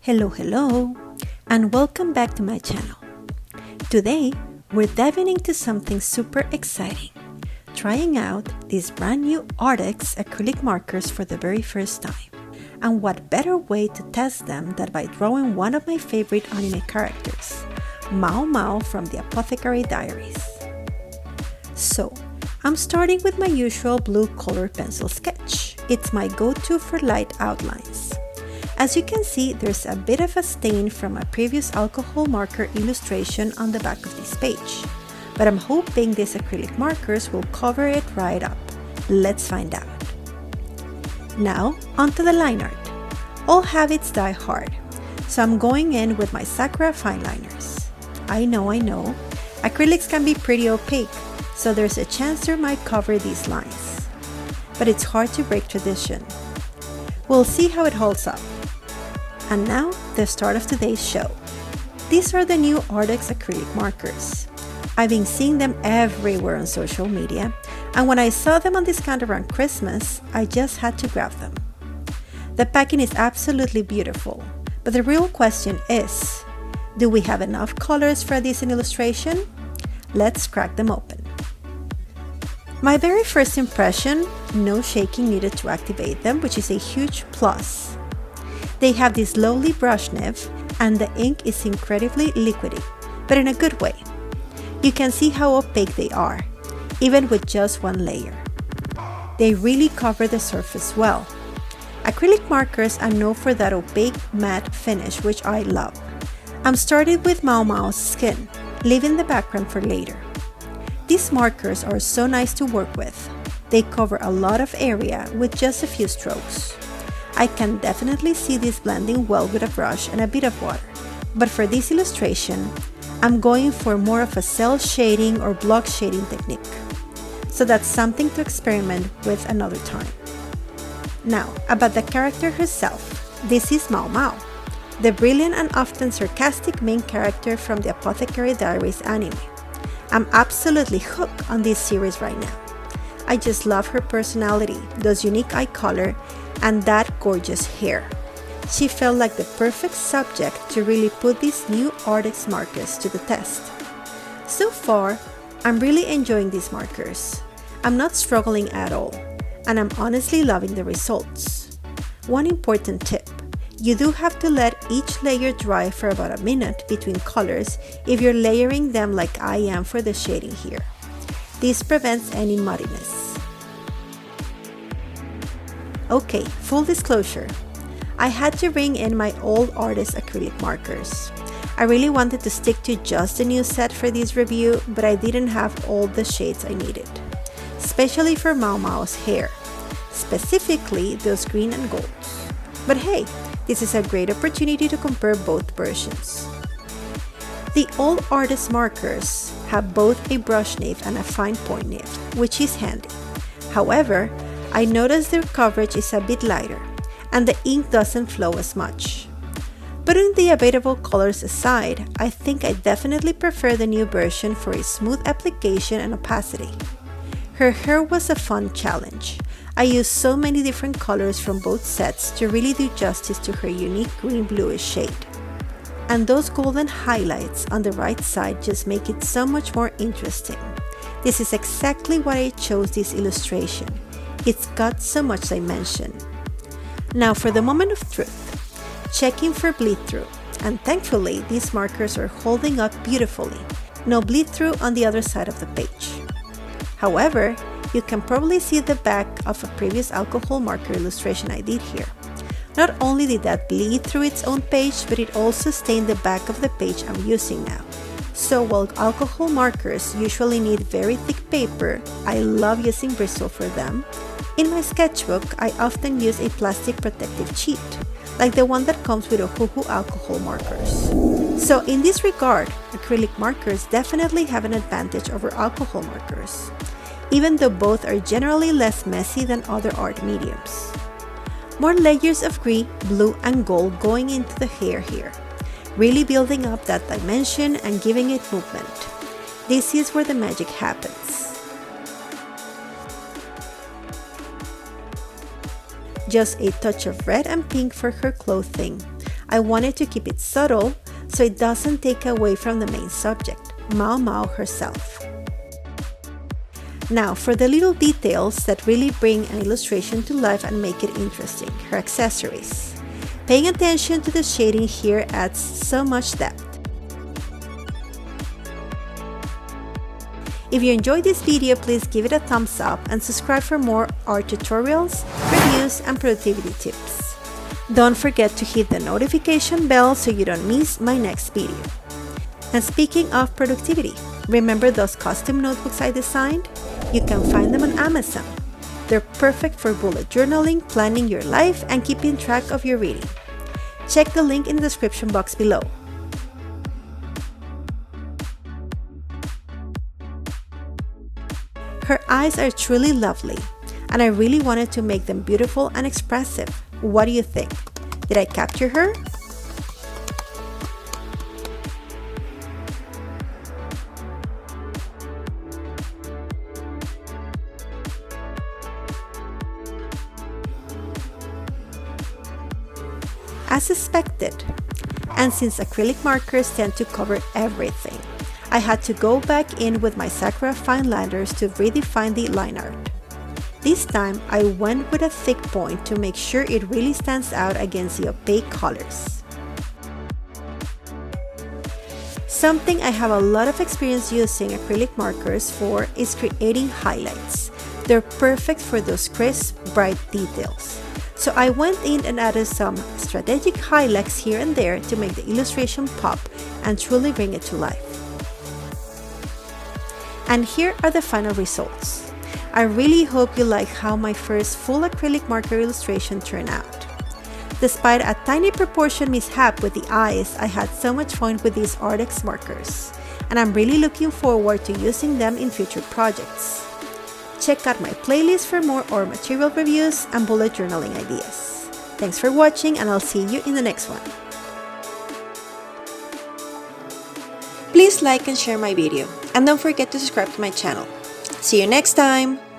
Hello, and welcome back to my channel. Today, we're diving into something super exciting, trying out these brand new Arrtx acrylic markers for the very first time. And what better way to test them than by drawing one of my favorite anime characters, Mao-Mao from the Apothecary Diaries. So, I'm starting with my usual blue color pencil sketch. It's my go-to for light outlines. As you can see, there's a bit of a stain from a previous alcohol marker illustration on the back of this page, but I'm hoping these acrylic markers will cover it right up. Let's find out. Now, onto the line art. All habits die hard, so I'm going in with my Sakura fine liners. I know, acrylics can be pretty opaque, so there's a chance they might cover these lines. But it's hard to break tradition. We'll see how it holds up. And now, the start of today's show. These are the new Arrtx acrylic markers. I've been seeing them everywhere on social media, and when I saw them on discount around Christmas, I just had to grab them. The packing is absolutely beautiful, but the real question is, do we have enough colors for a decent illustration? Let's crack them open. My very first impression, no shaking needed to activate them, which is a huge plus. They have this lovely brush nib, and the ink is incredibly liquidy, but in a good way. You can see how opaque they are, even with just one layer. They really cover the surface well. Acrylic markers are known for that opaque matte finish, which I love. I'm starting with Mao-Mao's skin, leaving the background for later. These markers are so nice to work with. They cover a lot of area with just a few strokes. I can definitely see this blending well with a brush and a bit of water, but for this illustration, I'm going for more of a cell shading or block shading technique. So that's something to experiment with another time. Now, about the character herself, this is Mao-Mao, the brilliant and often sarcastic main character from the Apothecary Diaries anime. I'm absolutely hooked on this series right now. I just love her personality, those unique eye color, and that gorgeous hair. She felt like the perfect subject to really put these new Arrtx markers to the test. So far, I'm really enjoying these markers. I'm not struggling at all, and I'm honestly loving the results. One important tip, you do have to let each layer dry for about a minute between colors if you're layering them like I am for the shading here. This prevents any muddiness. Okay, full disclosure, I had to bring in my old Arrtx acrylic markers. I really wanted to stick to just the new set for this review, but I didn't have all the shades I needed, especially for Mao-Mao's hair, specifically those green and golds. But hey, this is a great opportunity to compare both versions. The old Arrtx markers have both a brush nib and a fine point nib, which is handy. However, I noticed their coverage is a bit lighter, and the ink doesn't flow as much. Putting the available colors aside, I think I definitely prefer the new version for a smooth application and opacity. Her hair was a fun challenge. I used so many different colors from both sets to really do justice to her unique green-bluish shade. And those golden highlights on the right side just make it so much more interesting. This is exactly why I chose this illustration. It's got so much dimension. Now for the moment of truth, checking for bleed through, and thankfully these markers are holding up beautifully. No bleed through on the other side of the page. However, you can probably see the back of a previous alcohol marker illustration I did here. Not only did that bleed through its own page, but it also stained the back of the page I'm using now. So while alcohol markers usually need very thick paper, I love using bristle for them. In my sketchbook, I often use a plastic protective sheet, like the one that comes with Ohuhu alcohol markers. So in this regard, acrylic markers definitely have an advantage over alcohol markers, even though both are generally less messy than other art mediums. More layers of green, blue, and gold going into the hair here, really building up that dimension and giving it movement. This is where the magic happens. Just a touch of red and pink for her clothing. I wanted to keep it subtle so it doesn't take away from the main subject, Mao-Mao herself. Now for the little details that really bring an illustration to life and make it interesting, her accessories. Paying attention to the shading here adds so much depth. If you enjoyed this video, please give it a thumbs up and subscribe for more art tutorials, reviews, and productivity tips. Don't forget to hit the notification bell so you don't miss my next video. And speaking of productivity, remember those custom notebooks I designed? You can find them on Amazon. They're perfect for bullet journaling, planning your life, and keeping track of your reading. Check the link in the description box below. Her eyes are truly lovely, and I really wanted to make them beautiful and expressive. What do you think? Did I capture her? As expected, and since acrylic markers tend to cover everything, I had to go back in with my Sakura fine liners to redefine the line art. This time I went with a thick point to make sure it really stands out against the opaque colors. Something I have a lot of experience using acrylic markers for is creating highlights. They're perfect for those crisp, bright details. So I went in and added some strategic highlights here and there to make the illustration pop and truly bring it to life. And here are the final results. I really hope you like how my first full acrylic marker illustration turned out. Despite a tiny proportion mishap with the eyes, I had so much fun with these Arrtx markers, and I'm really looking forward to using them in future projects. Check out my playlist for more art material reviews and bullet journaling ideas. Thanks for watching, and I'll see you in the next one. Please like and share my video, and don't forget to subscribe to my channel. See you next time!